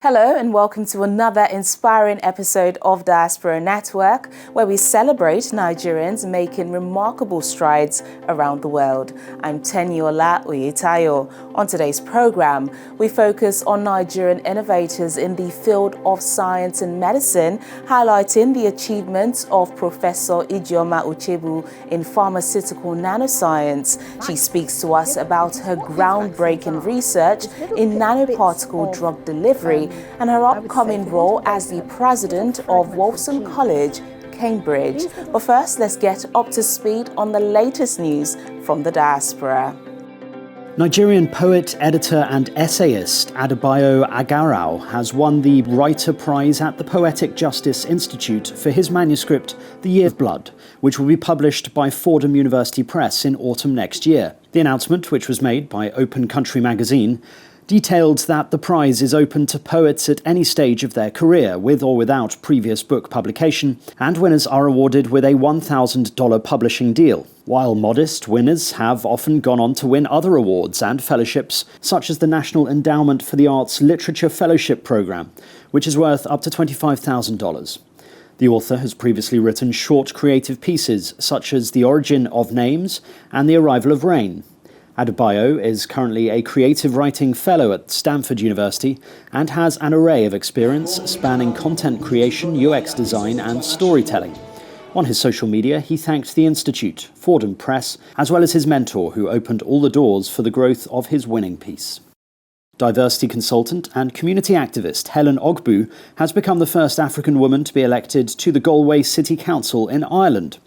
Hello and welcome to another inspiring episode of Diaspora Network, where we celebrate Nigerians making remarkable strides around the world. I'm Teniola Oyetayo. On today's program, we focus on Nigerian innovators in the field of science and medicine, highlighting the achievements of Professor Ijeoma Uchebu in pharmaceutical nanoscience. She speaks to us about her groundbreaking research in nanoparticle drug delivery and her upcoming role as the president of Wolfson College, Cambridge. But first, let's get up to speed on the latest news from the diaspora. Nigerian poet, editor and essayist Adebayo Agarau has won the Writer Prize at the Poetic Justice Institute for his manuscript The Year of Blood, which will be published by Fordham University Press in autumn next year. The announcement, which was made by Open Country magazine, detailed that the prize is open to poets at any stage of their career, with or without previous book publication, and winners are awarded with a $1,000 publishing deal, while modest winners have often gone on to win other awards and fellowships, such as the National Endowment for the Arts Literature Fellowship Programme, which is worth up to $25,000. The author has previously written short creative pieces, such as The Origin of Names and The Arrival of Rain. Adebayo is currently a creative writing fellow at Stanford University and has an array of experience spanning content creation, UX design and storytelling. On his social media, he thanked the Institute, Fordham Press, as well as his mentor who opened all the doors for the growth of his winning piece. Diversity consultant and community activist Helen Ogbu has become the first African woman to be elected to the Galway City Council in Ireland.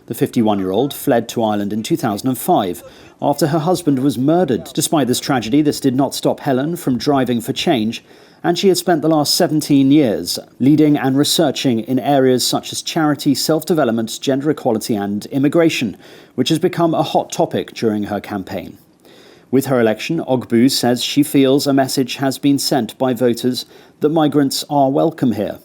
The 51-year-old fled to Ireland in 2005 after her husband was murdered. Despite this tragedy, this did not stop Helen from driving for change, and she has spent the last 17 years leading and researching in areas such as charity, self-development, gender equality and immigration, which has become a hot topic during her campaign. With her election, Ogbu says she feels a message has been sent by voters that migrants are welcome here.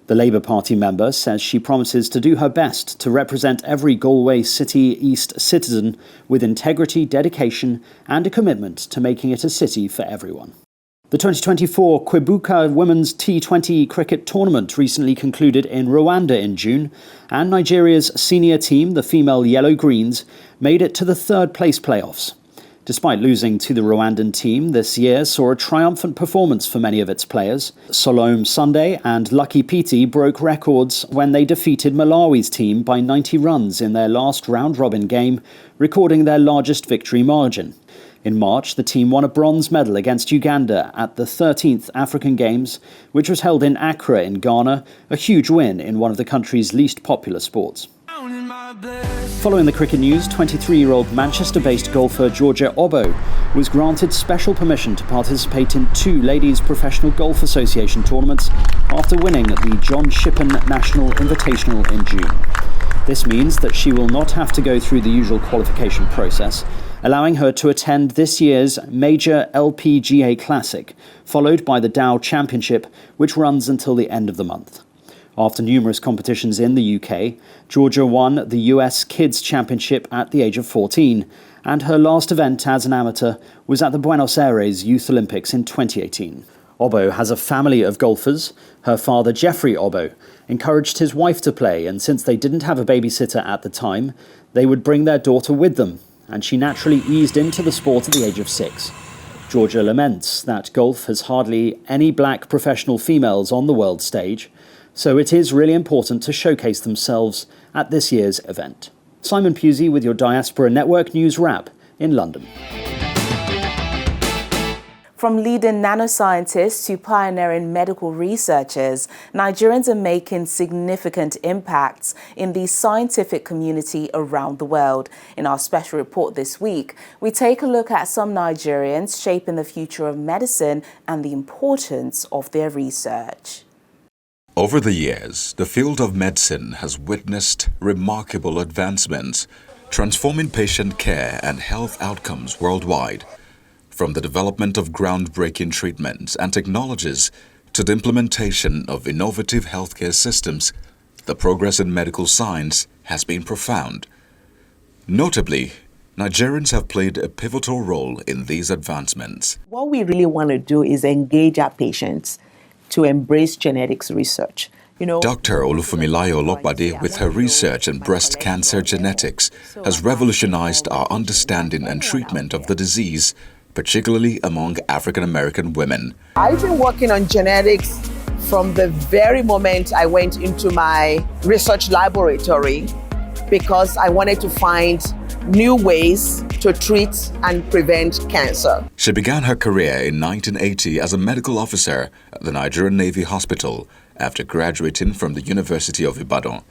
The Labour Party member says she promises to do her best to represent every Galway City East citizen with integrity, dedication and a commitment to making it a city for everyone. The 2024 Kwibuka Women's T20 Cricket Tournament recently concluded in Rwanda in June, and Nigeria's senior team, the female Yellow Greens, made it to the third place playoffs. Despite losing to the Rwandan team, this year saw a triumphant performance for many of its players. Salome Sunday and Lucky Piti broke records when they defeated Malawi's team by 90 runs in their last round-robin game, recording their largest victory margin. In March, the team won a bronze medal against Uganda at the 13th African Games, which was held in Accra in Ghana, a huge win in one of the country's least popular sports. Following the cricket news, 23-year-old Manchester-based golfer Georgia Obo was granted special permission to participate in 2 Ladies Professional Golf Association tournaments after winning the John Shippen National Invitational in June. This means that she will not have to go through the usual qualification process, allowing her to attend this year's major LPGA Classic, followed by the Dow Championship, which runs until the end of the month. After numerous competitions in the UK, Georgia won the US Kids Championship at the age of 14, and her last event as an amateur was at the Buenos Aires Youth Olympics in 2018. Obo has a family of golfers. Her father, Jeffrey Obo, encouraged his wife to play, and since they didn't have a babysitter at the time, they would bring their daughter with them, and she naturally eased into the sport at the age of 6. Georgia laments that golf has hardly any black professional females on the world stage, so it is really important to showcase themselves at this year's event. Simon Pusey with your Diaspora Network News Wrap in London. From leading nanoscientists to pioneering medical researchers, Nigerians are making significant impacts in the scientific community around the world. In our special report this week, we take a look at some Nigerians shaping the future of medicine and the importance of their research. Over the years, the field of medicine has witnessed remarkable advancements, transforming patient care and health outcomes worldwide. From the development of groundbreaking treatments and technologies to the implementation of innovative healthcare systems, the progress in medical science has been profound. Notably, Nigerians have played a pivotal role in these advancements. What we really want to do is engage our patients, to embrace genetics research. Dr. Olufumilayo Olopade, with her research in breast cancer genetics, has revolutionized our understanding and treatment of the disease, particularly among African American women. I've been working on genetics from the very moment I went into my research laboratory because I wanted to find new ways to treat and prevent cancer. She began her career in 1980 as a medical officer at the Nigerian Navy Hospital after graduating from the University of Ibadan.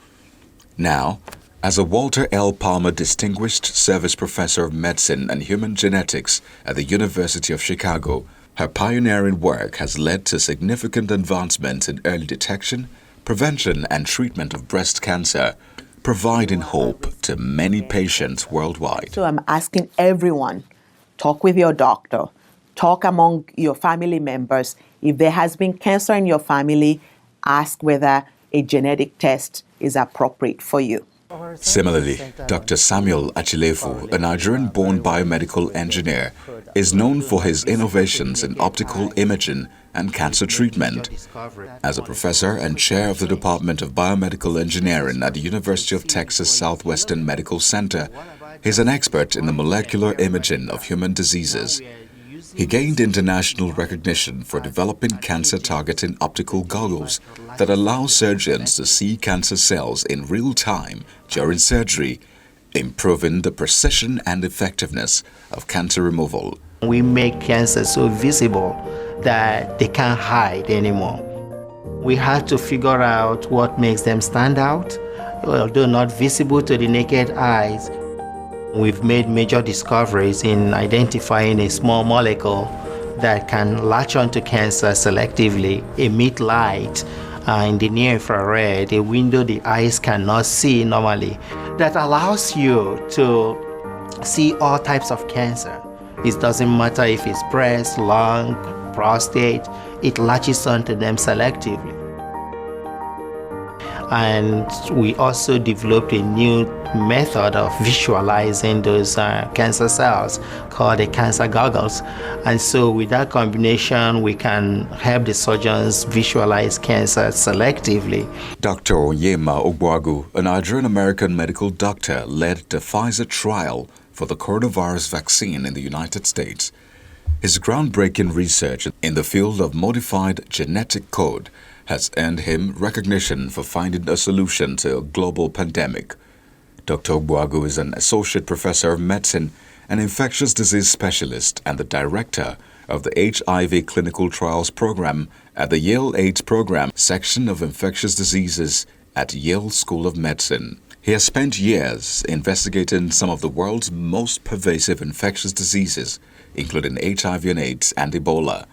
Now, as a Walter L. Palmer Distinguished Service Professor of Medicine and Human Genetics at the University of Chicago, her pioneering work has led to significant advancements in early detection, prevention and treatment of breast cancer, providing hope to many patients worldwide. So I'm asking everyone, talk with your doctor, talk among your family members. If there has been cancer in your family, ask whether a genetic test is appropriate for you. Similarly, Dr. Samuel Achilefu, a Nigerian-born biomedical engineer, is known for his innovations in optical imaging and cancer treatment. As a professor and chair of the Department of Biomedical Engineering at the University of Texas Southwestern Medical Center, he's an expert in the molecular imaging of human diseases. He gained international recognition for developing cancer-targeting optical goggles that allow surgeons to see cancer cells in real time during surgery, improving the precision and effectiveness of cancer removal. We make cancer so visible that they can't hide anymore. We had to figure out what makes them stand out, although not visible to the naked eyes. We've made major discoveries in identifying a small molecule that can latch onto cancer selectively, emit light in the near infrared, a window the eyes cannot see normally, that allows you to see all types of cancer. It doesn't matter if it's breast, lung, prostate, it latches onto them selectively. And we also developed a new method of visualizing those cancer cells called the cancer goggles. And so with that combination, we can help the surgeons visualize cancer selectively. Dr. Onyema Ogbuagu, a Nigerian-American medical doctor, led the Pfizer trial for the coronavirus vaccine in the United States. His groundbreaking research in the field of modified genetic code has earned him recognition for finding a solution to a global pandemic. Dr. Ogbuagu is an associate professor of medicine, an infectious disease specialist, and the director of the HIV clinical trials program at the Yale AIDS program section of infectious diseases at Yale School of Medicine. He has spent years investigating some of the world's most pervasive infectious diseases, including HIV and AIDS and Ebola.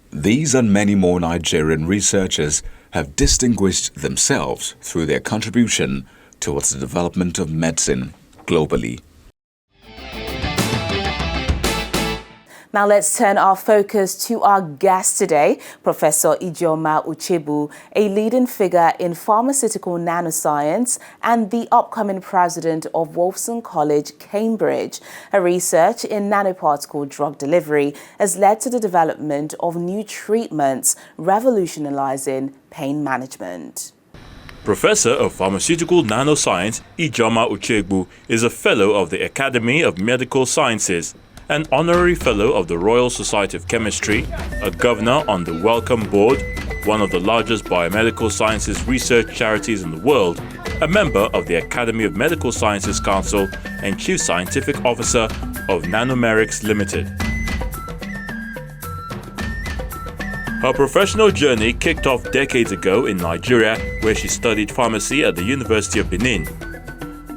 These and many more Nigerian researchers have distinguished themselves through their contribution towards the development of medicine globally. Now let's turn our focus to our guest today, Professor Ijeoma Uchebu, a leading figure in pharmaceutical nanoscience and the upcoming president of Wolfson College, Cambridge. Her research in nanoparticle drug delivery has led to the development of new treatments, revolutionizing pain management. Professor of Pharmaceutical Nanoscience Ijeoma Uchebu is a Fellow of the Academy of Medical Sciences, an Honorary Fellow of the Royal Society of Chemistry, a Governor on the Wellcome Board, one of the largest biomedical sciences research charities in the world, a member of the Academy of Medical Sciences Council, and Chief Scientific Officer of Nanomerics Limited. Her professional journey kicked off decades ago in Nigeria, where she studied pharmacy at the University of Benin.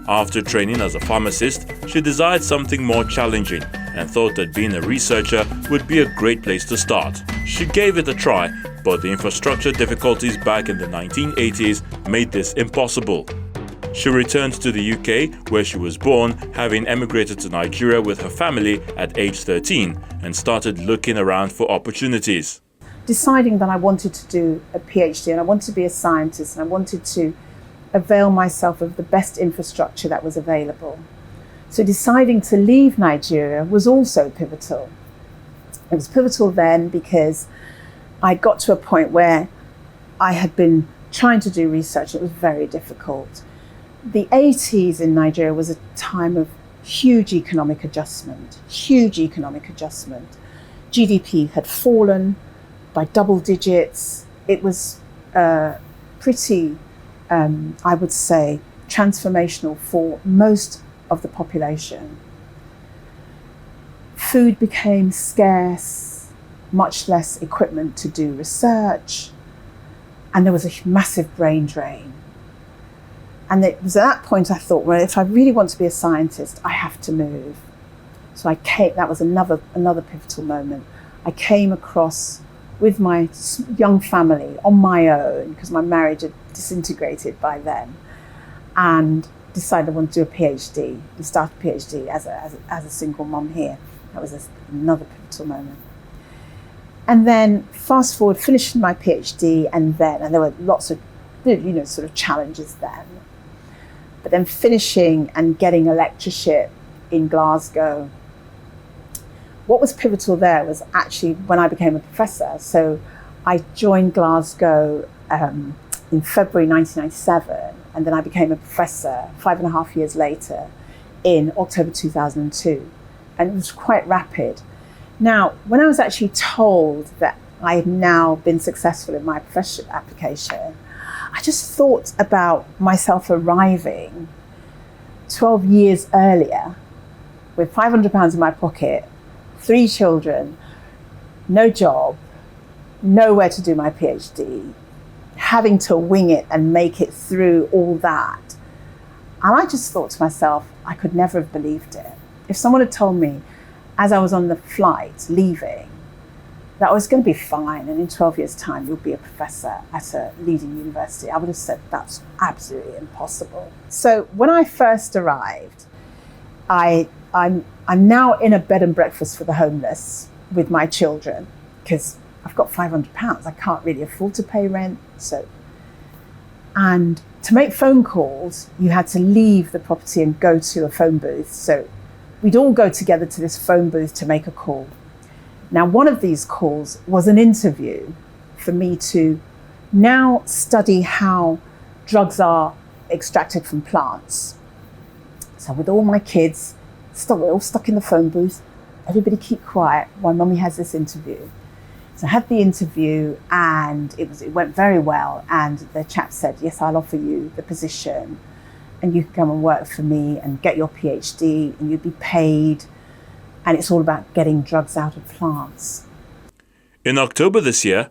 After training as a pharmacist, she desired something more challenging and thought that being a researcher would be a great place to start. She gave it a try, but the infrastructure difficulties back in the 1980s made this impossible. She returned to the UK, where she was born, having emigrated to Nigeria with her family at age 13, and started looking around for opportunities. Deciding that I wanted to do a PhD and I wanted to be a scientist and I wanted to avail myself of the best infrastructure that was available. So deciding to leave Nigeria was also pivotal. It was pivotal then because I got to a point where I had been trying to do research. It was very difficult. The 80s in Nigeria was a time of huge economic adjustment. GDP had fallen by double digits. It was pretty, I would say, transformational for most of the population. Food became scarce, much less equipment to do research, and there was a massive brain drain. And it was at that point I thought, well, if I really want to be a scientist, I have to move. So that was another pivotal moment. I came across with my young family on my own, because my marriage had disintegrated by then, and decided I wanted to do a PhD and start a PhD as a single mom here. That was another pivotal moment. And then fast forward, finishing my PhD, and there were lots of, sort of challenges then. But then finishing and getting a lectureship in Glasgow. What was pivotal there was actually when I became a professor. So I joined Glasgow in February 1997, and then I became a professor 5.5 years later in October 2002. And it was quite rapid. Now, when I was actually told that I had now been successful in my professorship application, I just thought about myself arriving 12 years earlier with £500 in my pocket, 3 children, no job, nowhere to do my PhD, having to wing it and make it through all that. And I just thought to myself, I could never have believed it. If someone had told me as I was on the flight leaving that I was going to be fine, and in 12 years' time you'll be a professor at a leading university, I would have said that's absolutely impossible. So when I first arrived, I'm now in a bed and breakfast for the homeless with my children, because I've got £500. I can't really afford to pay rent. And to make phone calls, you had to leave the property and go to a phone booth. So we'd all go together to this phone booth to make a call. Now, one of these calls was an interview for me to now study how drugs are extracted from plants. So with all my kids, we're all stuck in the phone booth. Everybody keep quiet while Mummy has this interview. So I had the interview, and it went very well. And the chap said, yes, I'll offer you the position, and you can come and work for me and get your PhD, and you'll be paid. And it's all about getting drugs out of plants. In October this year,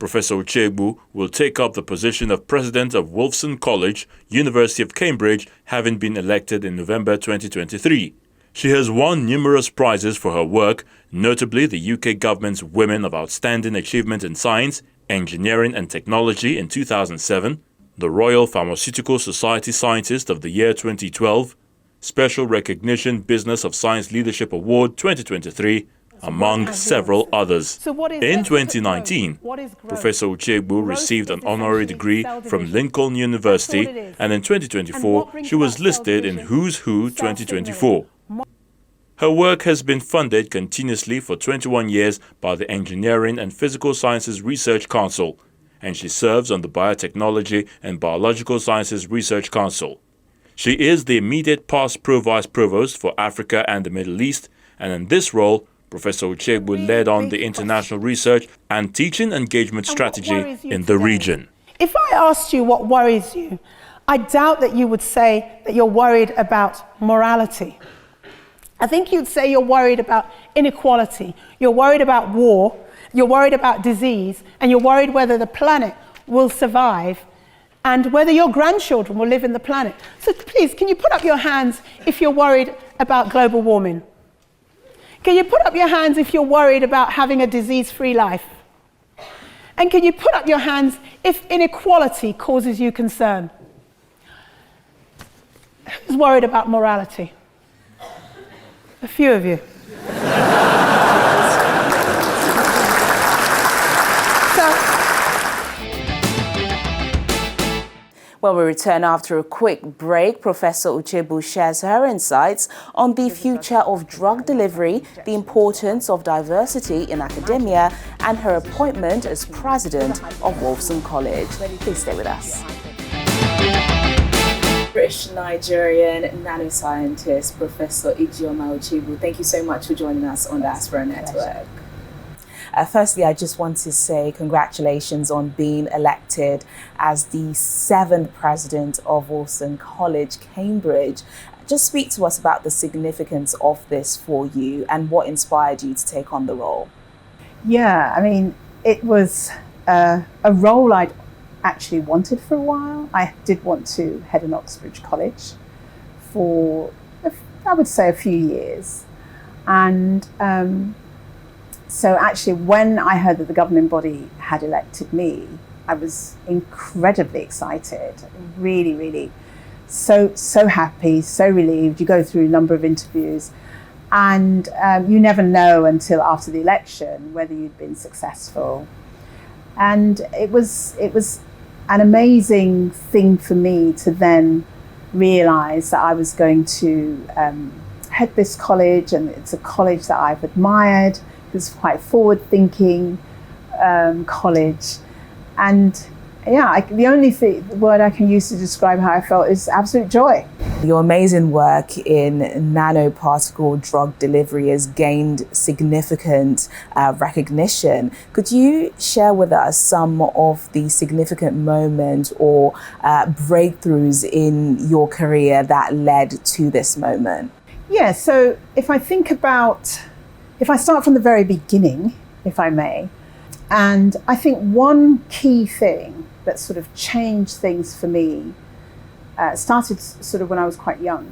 Professor Uchegbu will take up the position of President of Wolfson College, University of Cambridge, having been elected in November 2023. She has won numerous prizes for her work, notably the UK government's Women of Outstanding Achievement in Science, Engineering and Technology in 2007, the Royal Pharmaceutical Society Scientist of the Year 2012, Special Recognition Business of Science Leadership Award 2023, among several others. In 2019, Professor Uchegbu received an honorary degree from Lincoln University, and in 2024, she was listed in Who's Who 2024. Her work has been funded continuously for 21 years by the Engineering and Physical Sciences Research Council, and she serves on the Biotechnology and Biological Sciences Research Council. She is the immediate past Pro-Vice Provost for Africa and the Middle East, and in this role, Professor Uchegbu led on the international research and teaching engagement strategy in the region. If I asked you what worries you, I doubt that you would say that you're worried about morality. I think you'd say you're worried about inequality, you're worried about war, you're worried about disease, and you're worried whether the planet will survive and whether your grandchildren will live in the planet. So please, can you put up your hands if you're worried about global warming? Can you put up your hands if you're worried about having a disease-free life? And can you put up your hands if inequality causes you concern? Who's worried about morality? A few of you. When we return after a quick break, Professor Uchebu shares her insights on the future of drug delivery, the importance of diversity in academia, and her appointment as president of Wolfson College. Please stay with us. British Nigerian nanoscientist Professor Ijeoma Uchebu, thank you so much for joining us on Diaspora Network. Firstly, I just want to say congratulations on being elected as the 7th president of Wolfson College, Cambridge. Just speak to us about the significance of this for you and what inspired you to take on the role. Yeah, I mean, it was a role I'd actually wanted for a while. I did want to head an Oxbridge College for, I would say, a few years. And so actually, when I heard that the governing body had elected me, I was incredibly excited, really, really so happy, so relieved. You go through a number of interviews and you never know until after the election whether you'd been successful. And it was an amazing thing for me to then realise that I was going to head this college, and it's a college that I've admired. It's quite forward-thinking college, and yeah, the only word I can use to describe how I felt is absolute joy. Your amazing work in nanoparticle drug delivery has gained significant recognition. Could you share with us some of the significant moments or breakthroughs in your career that led to this moment? Yeah, so if I start from the very beginning, if I may, and I think one key thing that sort of changed things for me started sort of when I was quite young.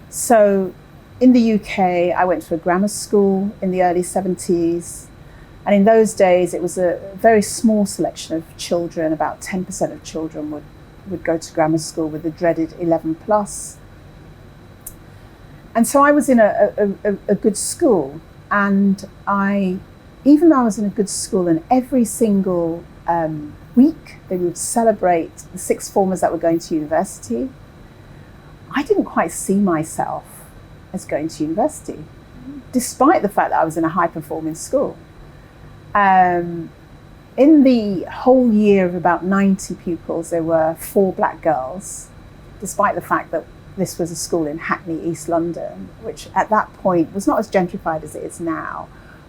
So in the UK, I went to a grammar school in the early 70s. And in those days, it was a very small selection of children. About 10% of children would go to grammar school with the dreaded 11 plus. And so I was in a good school. And even though I was in a good school, and every single week they would celebrate the sixth formers that were going to university, I didn't quite see myself as going to university, despite the fact that I was in a high-performing school. In the whole year of about 90 pupils, there were 4 black girls, despite the fact that this was a school in Hackney, East London, which at that point was not as gentrified as it is now,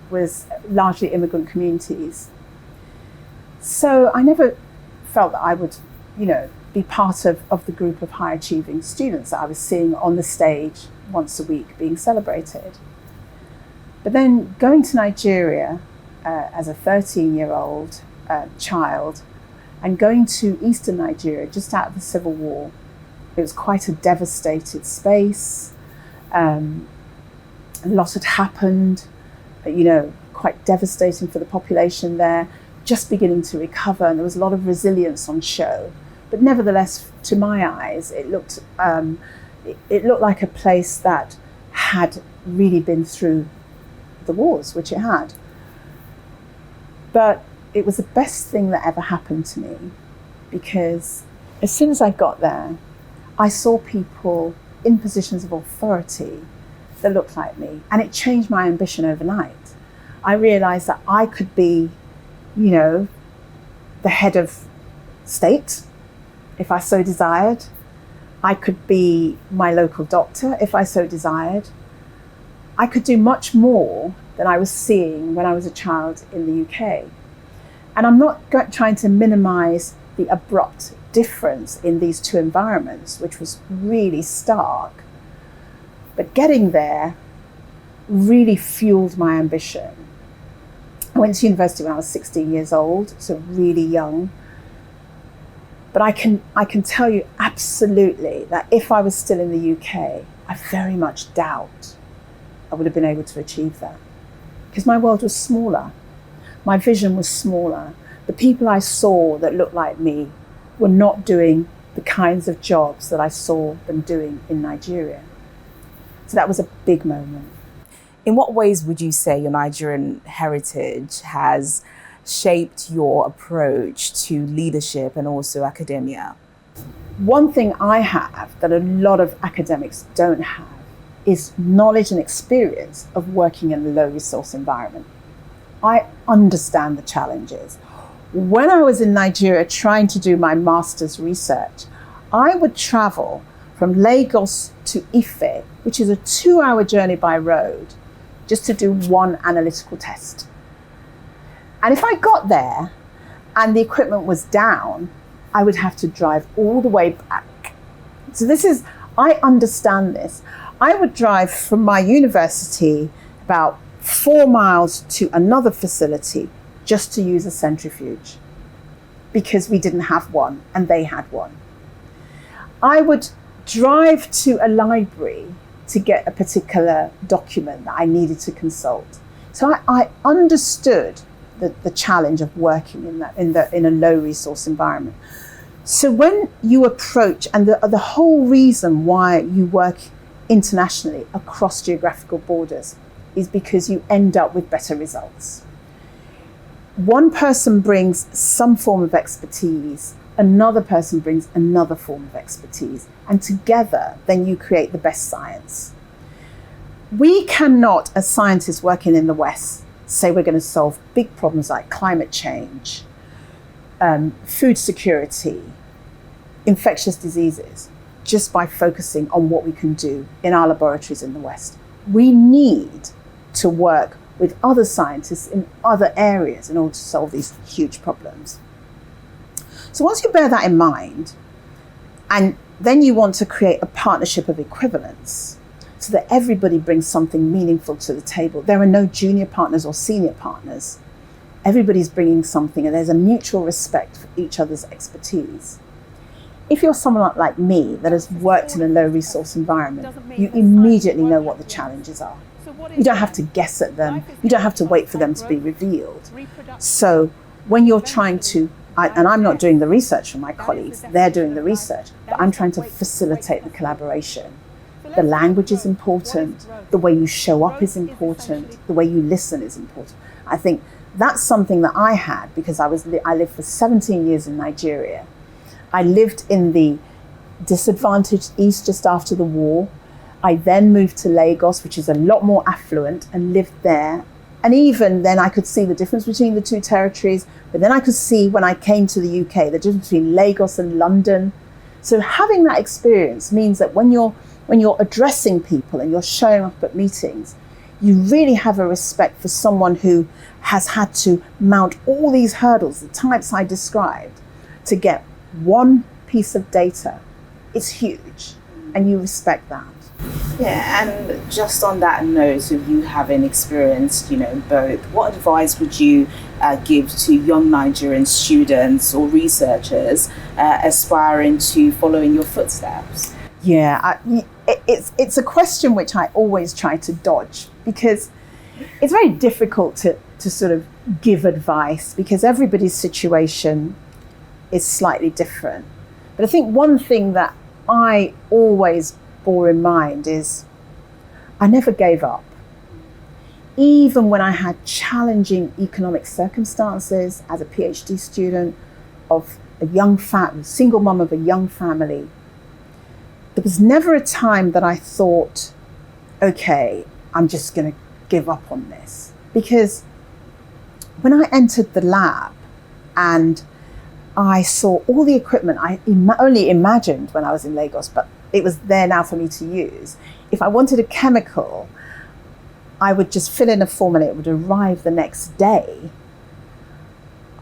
was largely immigrant communities. So I never felt that I would, be part of the group of high achieving students that I was seeing on the stage once a week being celebrated. But then going to Nigeria as a 13-year-old child and going to Eastern Nigeria just out of the Civil War, it was quite a devastated space. A lot had happened, quite devastating for the population there, just beginning to recover, and there was a lot of resilience on show. But nevertheless, to my eyes, it looked like a place that had really been through the wars, which it had. But it was the best thing that ever happened to me, because as soon as I got there, I saw people in positions of authority that looked like me, and it changed my ambition overnight. I realized that I could be, the head of state if I so desired. I could be my local doctor if I so desired. I could do much more than I was seeing when I was a child in the UK. And I'm not trying to minimize the abrupt difference in these two environments, which was really stark. But getting there really fueled my ambition. I went to university when I was 16 years old, so really young. But I can tell you absolutely that if I was still in the UK, I very much doubt I would have been able to achieve that. Because my world was smaller. My vision was smaller. The people I saw that looked like me were not doing the kinds of jobs that I saw them doing in Nigeria. So that was a big moment. In what ways would you say your Nigerian heritage has shaped your approach to leadership and also academia? One thing I have that a lot of academics don't have is knowledge and experience of working in a low resource environment. I understand the challenges. When I was in Nigeria trying to do my master's research, I would travel from Lagos to Ife, which is a 2-hour journey by road, just to do one analytical test. And if I got there and the equipment was down, I would have to drive all the way back. So I understand this. I would drive from my university about 4 miles to another facility just to use a centrifuge because we didn't have one and they had one. I would drive to a library to get a particular document that I needed to consult. So I understood the challenge of working in a low resource environment. So when you approach, and the whole reason why you work internationally across geographical borders is because you end up with better results. One person brings some form of expertise, another person brings another form of expertise, and together then you create the best science. We cannot, as scientists working in the West, say we're going to solve big problems like climate change, food security, infectious diseases, just by focusing on what we can do in our laboratories in the West. We need to work with other scientists in other areas in order to solve these huge problems. So once you bear that in mind, and then you want to create a partnership of equivalence, so that everybody brings something meaningful to the table. There are no junior partners or senior partners. Everybody's bringing something and there's a mutual respect for each other's expertise. If you're someone like me that has worked in a low resource environment, you immediately know what the challenges are. You don't have to guess at them. You don't have to wait for them to be revealed. So when you're trying to, and I'm not doing the research for my colleagues, they're doing the research, but I'm trying to facilitate the collaboration. The language is important, the way you show up is important, the way you listen is important. I think that's something that I had because I lived for 17 years in Nigeria. I lived in the disadvantaged East just after the war. I then moved to Lagos, which is a lot more affluent, and lived there. And even then I could see the difference between the two territories, but then I could see when I came to the UK, the difference between Lagos and London. So having that experience means that when you're addressing people and you're showing up at meetings, you really have a respect for someone who has had to mount all these hurdles, the types I described, to get one piece of data. It's huge, and you respect that. Yeah, and just on that note of you having experienced, both, what advice would you give to young Nigerian students or researchers aspiring to follow in your footsteps? Yeah, it's a question which I always try to dodge because it's very difficult to sort of give advice because everybody's situation is slightly different. But I think one thing that I always bore in mind is I never gave up. Even when I had challenging economic circumstances as a PhD student of a single mum of a young family, there was never a time that I thought, okay, I'm just going to give up on this. Because when I entered the lab and I saw all the equipment I only imagined when I was in Lagos, but it was there now for me to use. If I wanted a chemical, I would just fill in a form and it would arrive the next day.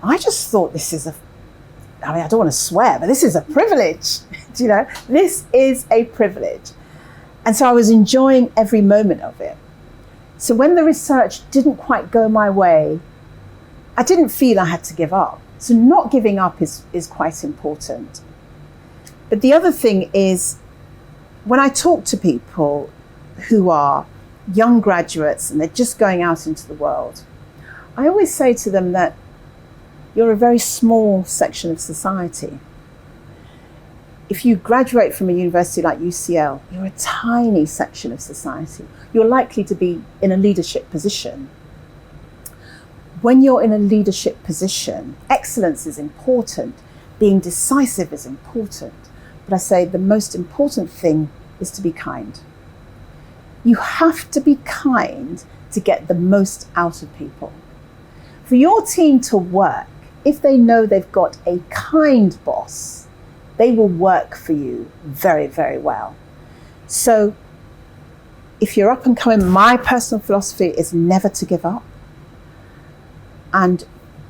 I just thought I don't want to swear, but this is a privilege. This is a privilege. And so I was enjoying every moment of it. So when the research didn't quite go my way, I didn't feel I had to give up. So not giving up is quite important. But the other thing is, when I talk to people who are young graduates and they're just going out into the world, I always say to them that you're a very small section of society. If you graduate from a university like UCL, you're a tiny section of society. You're likely to be in a leadership position. When you're in a leadership position, excellence is important, being decisive is important, but I say the most important thing is to be kind. You have to be kind to get the most out of people. For your team to work, if they know they've got a kind boss, they will work for you very, very well. So if you're up and coming, my personal philosophy is never to give up. And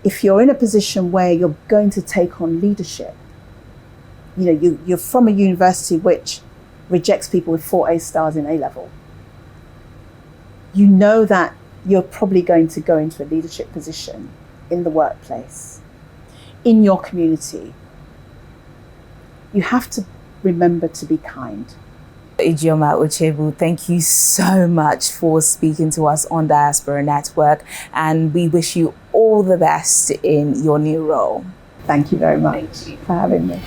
if you're in a position where you're going to take on leadership, you're from a university which rejects people with 4 A stars in A level, you know that you're probably going to go into a leadership position in the workplace, in your community. You have to remember to be kind. Ijeoma Uchebu, thank you so much for speaking to us on Diaspora Network, and we wish you all the best in your new role. Thank you very much for having me.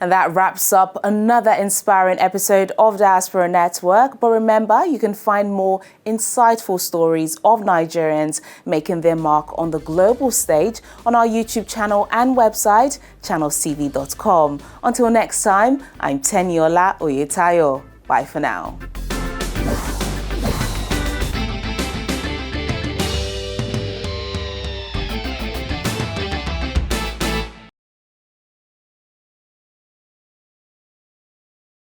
And that wraps up another inspiring episode of Diaspora Network. But remember, you can find more insightful stories of Nigerians making their mark on the global stage on our YouTube channel and website, channelcv.com. Until next time, I'm Teniola Oyetayo. Bye for now.